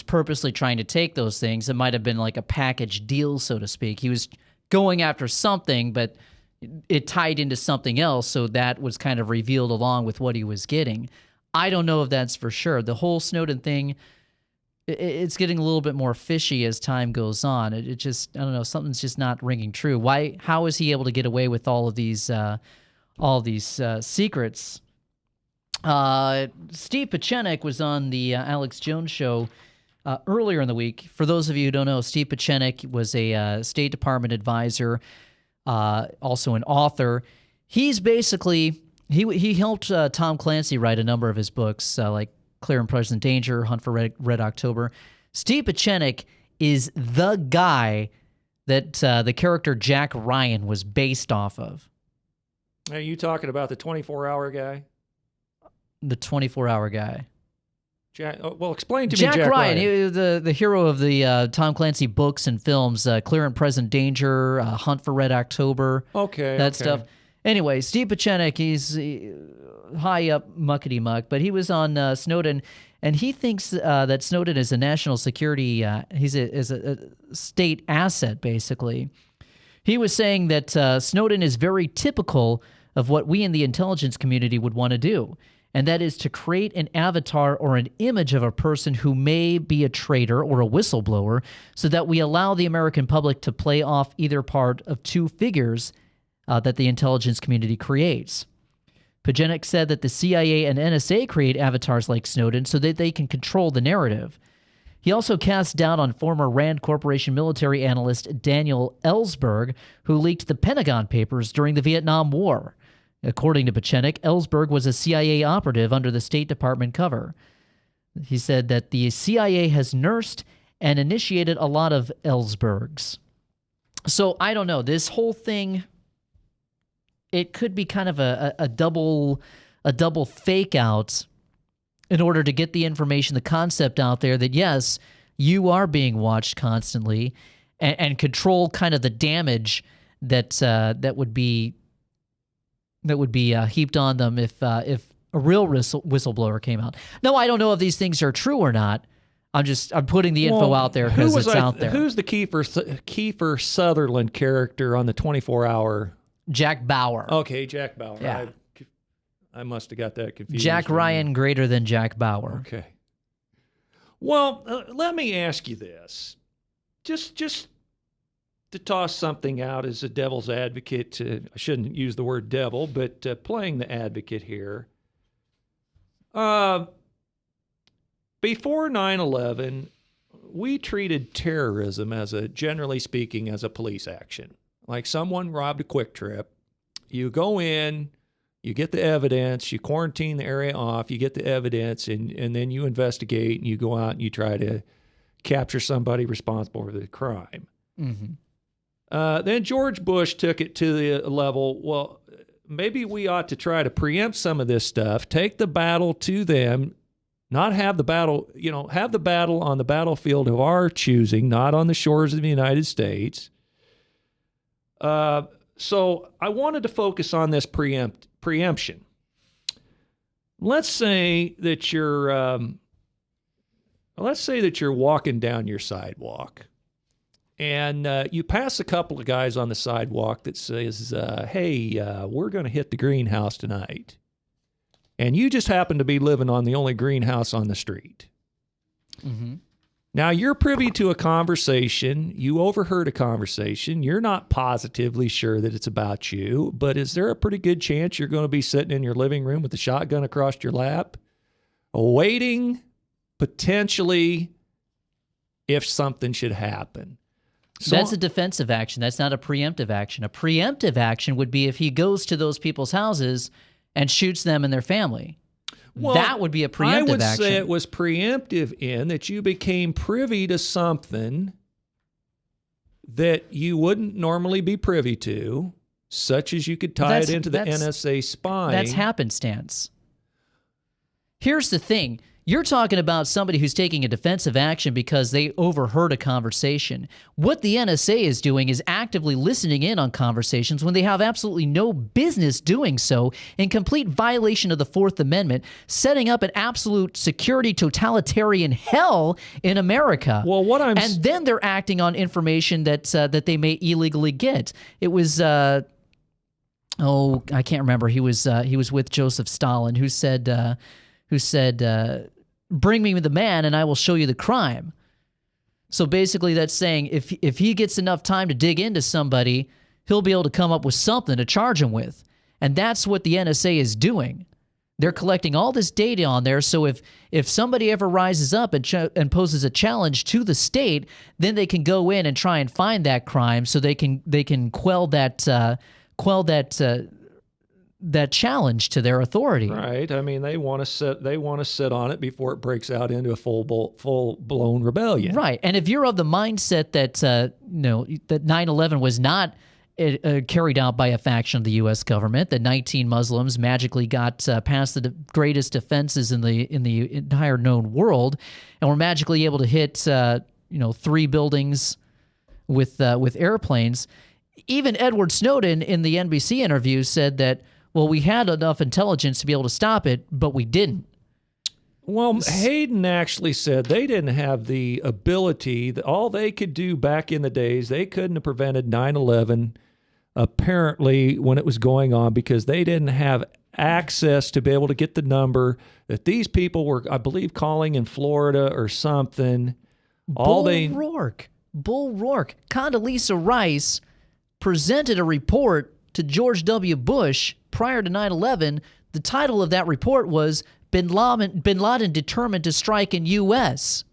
purposely trying to take those things. It might have been like a package deal, so to speak. He was going after something, but it tied into something else, so that was kind of revealed along with what he was getting. I don't know if that's for sure. The whole Snowden thing, it's getting a little bit more fishy as time goes on. It just, I don't know, something's just not ringing true. How is he able to get away with all of these secrets? Steve Pieczenik was on the Alex Jones show earlier in the week. For those of you who don't know, Steve Pieczenik was a State Department advisor, also an author. He's basically, he helped Tom Clancy write a number of his books, like Clear and Present Danger, Hunt for Red October. Steve Pieczenik is the guy that the character Jack Ryan was based off of. Are you talking about the 24-hour guy? The 24-hour guy. Well, explain to me Jack Jack Ryan. Ryan. The hero of the Tom Clancy books and films, Clear and Present Danger, Hunt for Red October. That stuff. Anyway, Steve Pieczenik, he's high up muckety-muck, but he was on Snowden, and he thinks that Snowden is a national security, is a state asset, basically. He was saying that Snowden is very typical of what we in the intelligence community would want to do, and that is to create an avatar or an image of a person who may be a traitor or a whistleblower so that we allow the American public to play off either part of two figures that the intelligence community creates. Pieczenik said that the CIA and NSA create avatars like Snowden so that they can control the narrative. He also cast doubt on former Rand Corporation military analyst Daniel Ellsberg, who leaked the Pentagon Papers during the Vietnam War. According to Pieczenik, Ellsberg was a CIA operative under the State Department cover. He said that the CIA has nursed and initiated a lot of Ellsbergs. So I don't know. This whole thing, it could be kind of a double fake out in order to get the information, the concept out there that, yes, you are being watched constantly, and control kind of the damage that would be heaped on them if a real whistleblower came out. No, I don't know if these things are true or not. I'm putting the info out there because it's out there. Who's the Kiefer Sutherland character on the 24-hour? Jack Bauer. Okay, Jack Bauer. Yeah. I must have got that confused. Jack Ryan greater than Jack Bauer. Okay. Well, let me ask you this. Just to toss something out as a devil's advocate. I shouldn't use the word devil, but playing the advocate here. Before 9/11, we treated terrorism generally speaking, as a police action. Like someone robbed a Quick Trip. You go in, you get the evidence, you quarantine the area off, you get the evidence, and then you investigate, and you go out and you try to capture somebody responsible for the crime. Mm-hmm. Then George Bush took it to the level, well, maybe we ought to try to preempt some of this stuff, take the battle to them, not have the battle, have the battle on the battlefield of our choosing, not on the shores of the United States. So I wanted to focus on this preemption. Let's say that you're walking down your sidewalk, and you pass a couple of guys on the sidewalk that says, "Hey, we're going to hit the greenhouse tonight," and you just happen to be living on the only greenhouse on the street. Mm-hmm. Now, you're privy to a conversation. You overheard a conversation. You're not positively sure that it's about you, but is there a pretty good chance you're going to be sitting in your living room with a shotgun across your lap, waiting, potentially, if something should happen? So, that's a defensive action. That's not a preemptive action. A preemptive action would be if he goes to those people's houses and shoots them and their family. Well, that would be a preemptive action. I would say it was preemptive in that you became privy to something that you wouldn't normally be privy to, such as you could tie it into the NSA spying. That's happenstance. Here's the thing. You're talking about somebody who's taking a defensive action because they overheard a conversation. What the NSA is doing is actively listening in on conversations when they have absolutely no business doing so, in complete violation of the Fourth Amendment, setting up an absolute security totalitarian hell in America. Well, and then they're acting on information that they may illegally get. It was I can't remember. He was with Joseph Stalin, who said bring me the man and I will show you the crime. So basically that's saying if he gets enough time to dig into somebody, he'll be able to come up with something to charge him with. And that's what the NSA is doing. They're collecting all this data on there, so if somebody ever rises up and poses a challenge to the state, then they can go in and try and find that crime so they can quell that that challenge to their authority. Right. I mean, they want to sit on it before it breaks out into a full-blown rebellion. Right. And if you're of the mindset that that 9/11 was not carried out by a faction of the U.S. government, that 19 Muslims magically got past the greatest defenses in the entire known world, and were magically able to hit 3 buildings with airplanes. Even Edward Snowden in the NBC interview said that, well, we had enough intelligence to be able to stop it, but we didn't. Well, Hayden actually said they didn't have the ability, that all they could do back in the days, they couldn't have prevented 9/11 apparently when it was going on, because they didn't have access to be able to get the number that these people were, I believe, calling in Florida or something. Bull Rourke. Condoleezza Rice presented a report to George W. Bush prior to 9/11. The title of that report was Bin Laden Determined to Strike in U.S.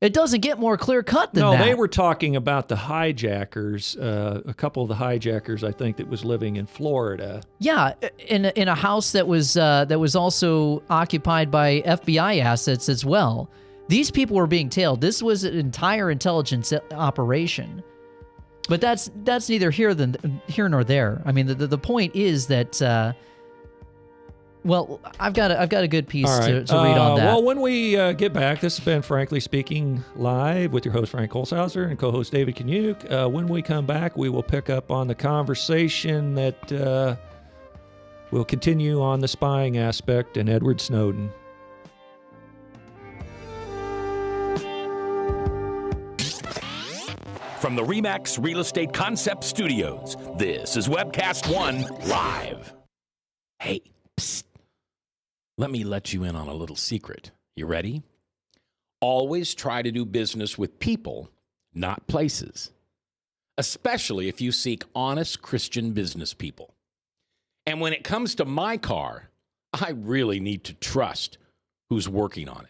It doesn't get more clear-cut than that. No, they were talking about the hijackers, a couple of the hijackers, I think, that was living in Florida. Yeah, in a house that was also occupied by FBI assets as well. These people were being tailed. This was an entire intelligence operation. But that's neither here nor there. I mean, the point is that I've got a good piece to read on that. Well, when we get back, this has been Frankly Speaking Live with your host Frank Holzhauser and co-host David Kaniuk. When we come back, we will pick up on the conversation that will continue on the spying aspect and Edward Snowden. From the RE/MAX Real Estate Concept Studios, this is Webcast One Live. Hey, psst. Let me let you in on a little secret. You ready? Always try to do business with people, not places. Especially if you seek honest Christian business people. And when it comes to my car, I really need to trust who's working on it.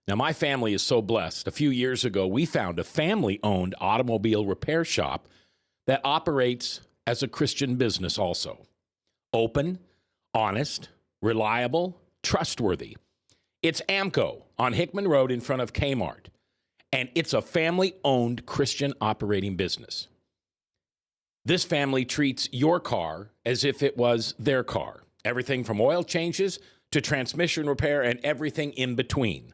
Now, my family is so blessed. A few years ago, we found a family-owned automobile repair shop that operates as a Christian business also. Open, honest, reliable, trustworthy. It's AMCO on Hickman Road in front of Kmart, and it's a family-owned Christian operating business. This family treats your car as if it was their car. Everything from oil changes to transmission repair and everything in between.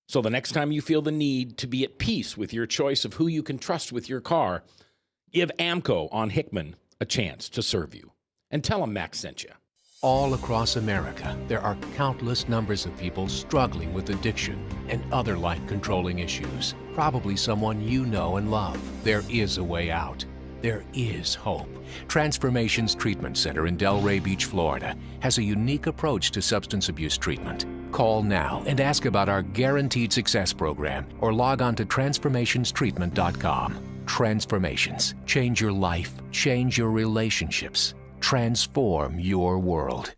So the next time you feel the need to be at peace with your choice of who you can trust with your car, give AMCO on Hickman a chance to serve you. And tell them Max sent you. All across America, there are countless numbers of people struggling with addiction and other life-controlling issues. Probably someone you know and love. There is a way out. There is hope. Transformations Treatment Center in Delray Beach, Florida, has a unique approach to substance abuse treatment. Call now and ask about our Guaranteed Success program or log on to transformationstreatment.com. Transformations. Change your life. Change your relationships. Transform your world.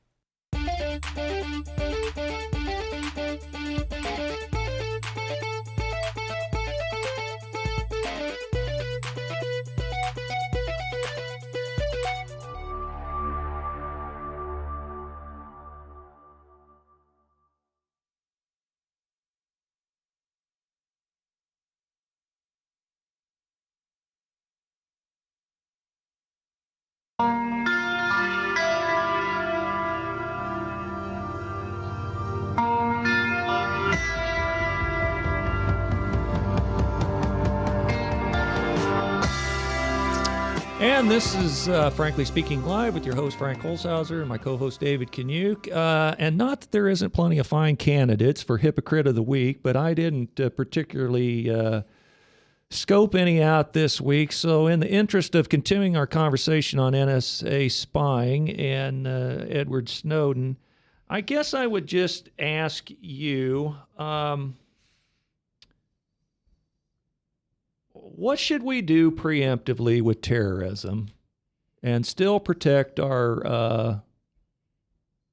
And this is Frankly Speaking Live with your host, Frank Holzhauser, and my co-host, David Kanyuk. And not that there isn't plenty of fine candidates for Hypocrite of the Week, but I didn't particularly scope any out this week. So in the interest of continuing our conversation on NSA spying and Edward Snowden, I guess I would just ask you, what should we do preemptively with terrorism and still protect our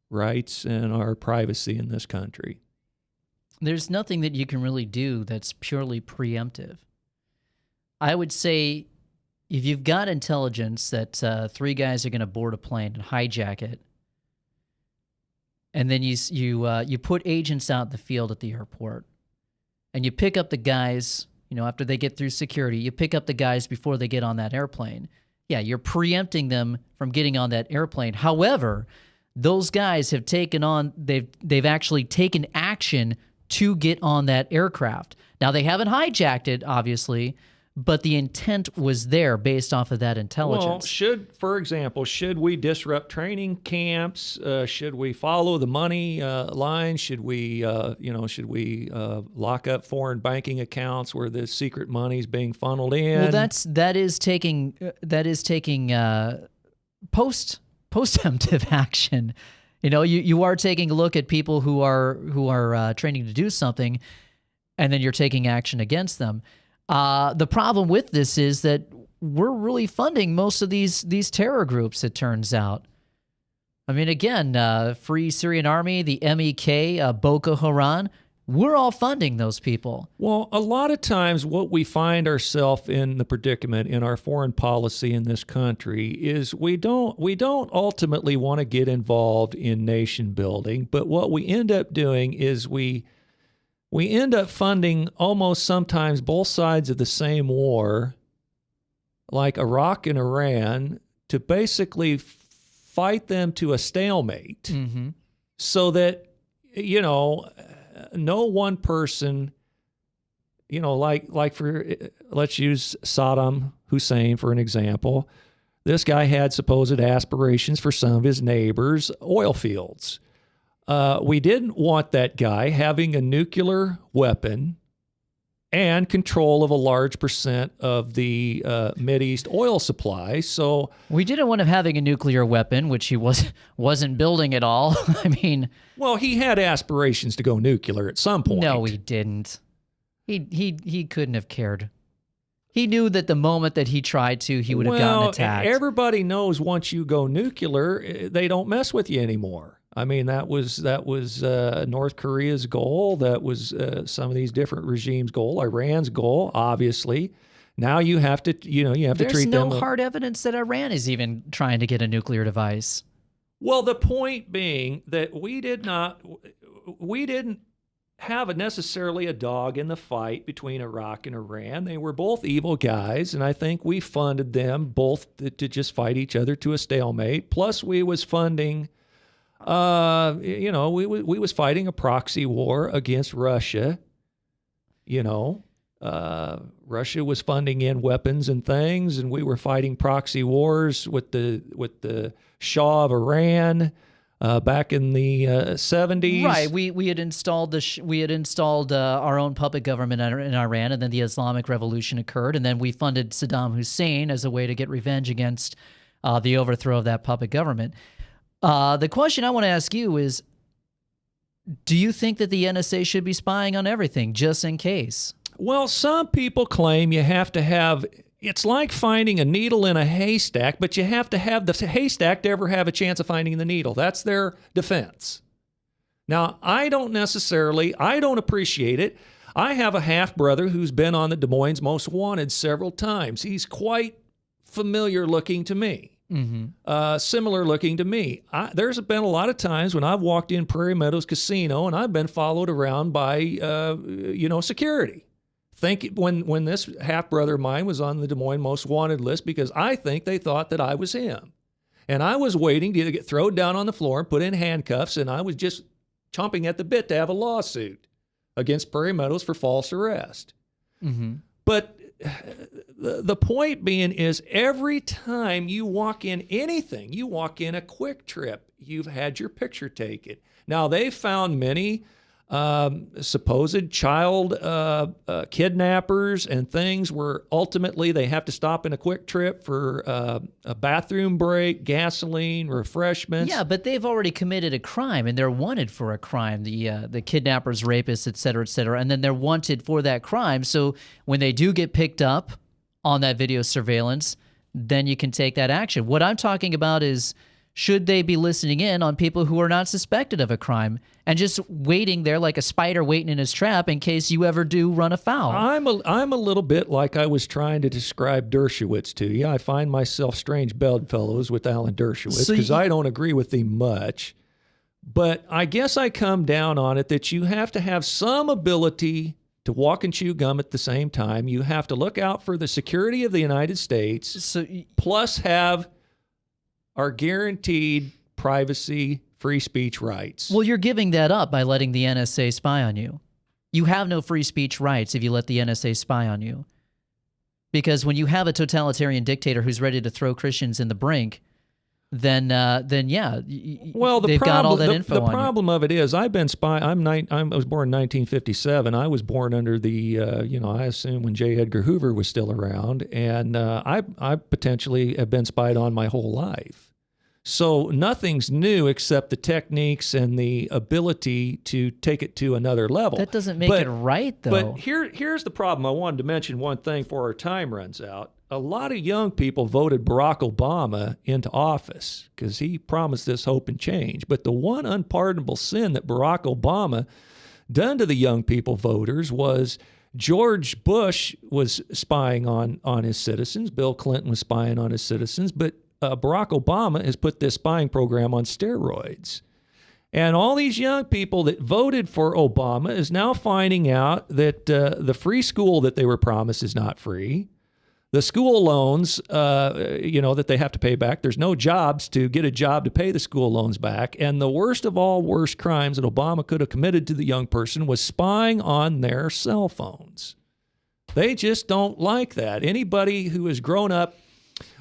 rights and our privacy in this country? There's nothing that you can really do that's purely preemptive. I would say if you've got intelligence that 3 guys are going to board a plane and hijack it, and then you put agents out in the field at the airport, and you pick up the guys, after they get through security, you pick up the guys before they get on that airplane. Yeah, you're preempting them from getting on that airplane. However, those guys have they've actually taken action to get on that aircraft. Now, they haven't hijacked it, obviously, but the intent was there based off of that intelligence. Well, for example, should we disrupt training camps? Should we follow the money line? Should we lock up foreign banking accounts where the secret money is being funneled in? Well, that is taking post-emptive action. You are taking a look at people who are training to do something, and then you're taking action against them. The problem with this is that we're really funding most of these terror groups, it turns out. I mean, again, Free Syrian Army, the MEK, Boko Haram, we're all funding those people. Well, a lot of times what we find ourselves in the predicament in our foreign policy in this country is we don't ultimately want to get involved in nation building, but what we end up doing is we end up funding almost sometimes both sides of the same war, like Iraq and Iran, to basically fight them to a stalemate, so that, no one person, let's use Saddam Hussein for an example. This guy had supposed aspirations for some of his neighbors' oil fields. We didn't want that guy having a nuclear weapon and control of a large percent of the Mideast oil supply. So we didn't want him having a nuclear weapon, which he wasn't building at all. I mean, well, he had aspirations to go nuclear at some point. No, he didn't. He couldn't have cared. He knew that the moment that he tried to, he would have gotten attacked. Everybody knows once you go nuclear, they don't mess with you anymore. I mean, that was North Korea's goal. That was some of these different regimes' goal. Iran's goal, obviously. Now you have to, to treat them. There's no hard evidence that Iran is even trying to get a nuclear device. Well, the point being that we didn't have necessarily a dog in the fight between Iraq and Iran. They were both evil guys, and I think we funded them both to just fight each other to a stalemate. Plus, we was funding. We was fighting a proxy war against Russia. Russia was funding in weapons and things, and we were fighting proxy wars with the Shah of Iran back in the 70s. Right. We had installed our own puppet government in Iran, and then the Islamic Revolution occurred, and then we funded Saddam Hussein as a way to get revenge against the overthrow of that puppet government. The question I want to ask you is, do you think that the NSA should be spying on everything just in case? Well, some people claim you have to have, it's like finding a needle in a haystack, but you have to have the haystack to ever have a chance of finding the needle. That's their defense. Now, I don't appreciate it. I have a half-brother who's been on the Des Moines Most Wanted several times. He's quite familiar looking to me. Similar looking to me. There's been a lot of times when I've walked in Prairie Meadows Casino and I've been followed around by, security. When this half-brother of mine was on the Des Moines Most Wanted list, because I think they thought that I was him. And I was waiting to get thrown down on the floor and put in handcuffs, and I was just chomping at the bit to have a lawsuit against Prairie Meadows for false arrest. But the point being is every time you walk in anything, you walk in a Quick Trip, you've had your picture taken. Now, they found many supposed child kidnappers and things where ultimately they have to stop in a Quick Trip for a bathroom break, gasoline, refreshments. Yeah, but they've already committed a crime and they're wanted for a crime. The kidnappers, rapists, et cetera, and then they're wanted for that crime. So when they do get picked up on that video surveillance, then you can take that action. What I'm talking about is, should they be listening in on people who are not suspected of a crime and just waiting there like a spider waiting in his trap in case you ever do run afoul? I'm a little bit like I was trying to describe Dershowitz to you. I find myself strange bedfellows with Alan Dershowitz because I don't agree with him much. But I guess I come down on it that you have to have some ability to walk and chew gum at the same time. You have to look out for the security of the United States, plus have our guaranteed privacy, free speech rights. Well, you're giving that up by letting the NSA spy on you. You have no free speech rights if you let the NSA spy on you. Because when you have a totalitarian dictator who's ready to throw Christians in the brink, then yeah, well, they've got all that info on you. The problem of it is, I've been spy. I was born in 1957. I was born under the, I assume when J. Edgar Hoover was still around, and I potentially have been spied on my whole life. So nothing's new except the techniques and the ability to take it to another level. That doesn't make it right, though. But here's the problem. I wanted to mention one thing before our time runs out. A lot of young people voted Barack Obama into office because he promised this hope and change. But the one unpardonable sin that Barack Obama done to the young people voters was George Bush was spying on his citizens. Bill Clinton was spying on his citizens. But Barack Obama has put this spying program on steroids. And all these young people that voted for Obama is now finding out that the free school that they were promised is not free. The school loans, that they have to pay back. There's no jobs to get a job to pay the school loans back. And the worst of all worst crimes that Obama could have committed to the young person was spying on their cell phones. They just don't like that. Anybody who has grown up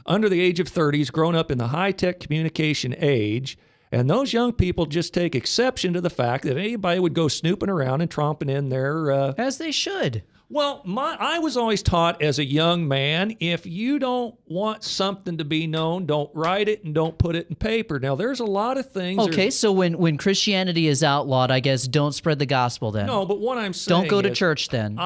under the age of 30 has grown up in the high-tech communication age, and those young people just take exception to the fact that anybody would go snooping around and tromping in their... As they should. Well, I was always taught as a young man, if you don't want something to be known, don't write it and don't put it in paper. Now, there's a lot of things... Okay, so when Christianity is outlawed, I guess don't spread the gospel then. No, but what I'm saying don't go to church then.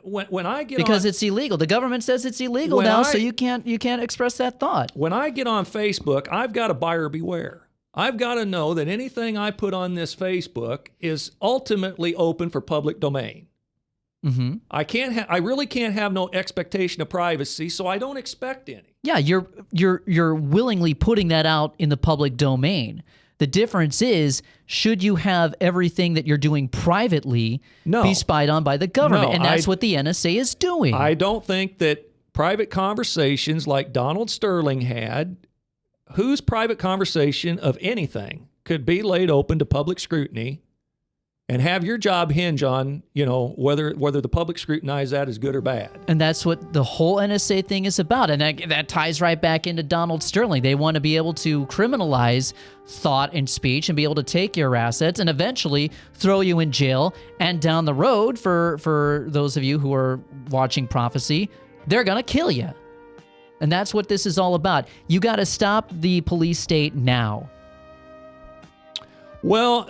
When I get because on, it's illegal. The government says it's illegal now, so you can't express that thought. When I get on Facebook, I've got a buyer beware. I've got to know that anything I put on this Facebook is ultimately open for public domain. Mm-hmm. I really can't have no expectation of privacy, so I don't expect any. Yeah, you're willingly putting that out in the public domain. The difference is, should you have everything that you're doing privately be spied on by the government? No, and that's what the NSA is doing. I don't think that private conversations like Donald Sterling had, whose private conversation of anything could be laid open to public scrutiny and have your job hinge on, whether the public scrutinize that as good or bad. And that's what the whole NSA thing is about. And that ties right back into Donald Sterling. They want to be able to criminalize thought and speech and be able to take your assets and eventually throw you in jail. And down the road, for those of you who are watching Prophecy, they're going to kill you. And that's what this is all about. You got to stop the police state now. Well,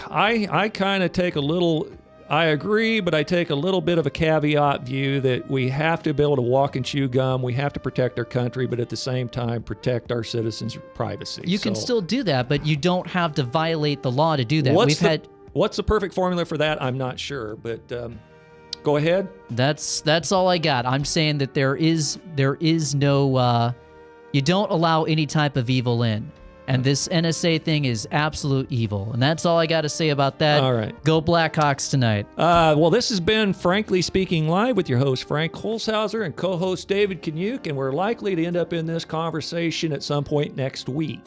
I kind of take I agree, but I take a little bit of a caveat view that we have to be able to walk and chew gum. We have to protect our country, but at the same time, protect our citizens' privacy. You can still do that, but you don't have to violate the law to do that. What's the perfect formula for that? I'm not sure, but go ahead. That's all I got. I'm saying that there is no, you don't allow any type of evil in. And this NSA thing is absolute evil. And that's all I got to say about that. All right. Go Blackhawks tonight. Well, this has been Frankly Speaking Live with your host, Frank Holzhauser, and co-host David Kanyuk, and we're likely to end up in this conversation at some point next week.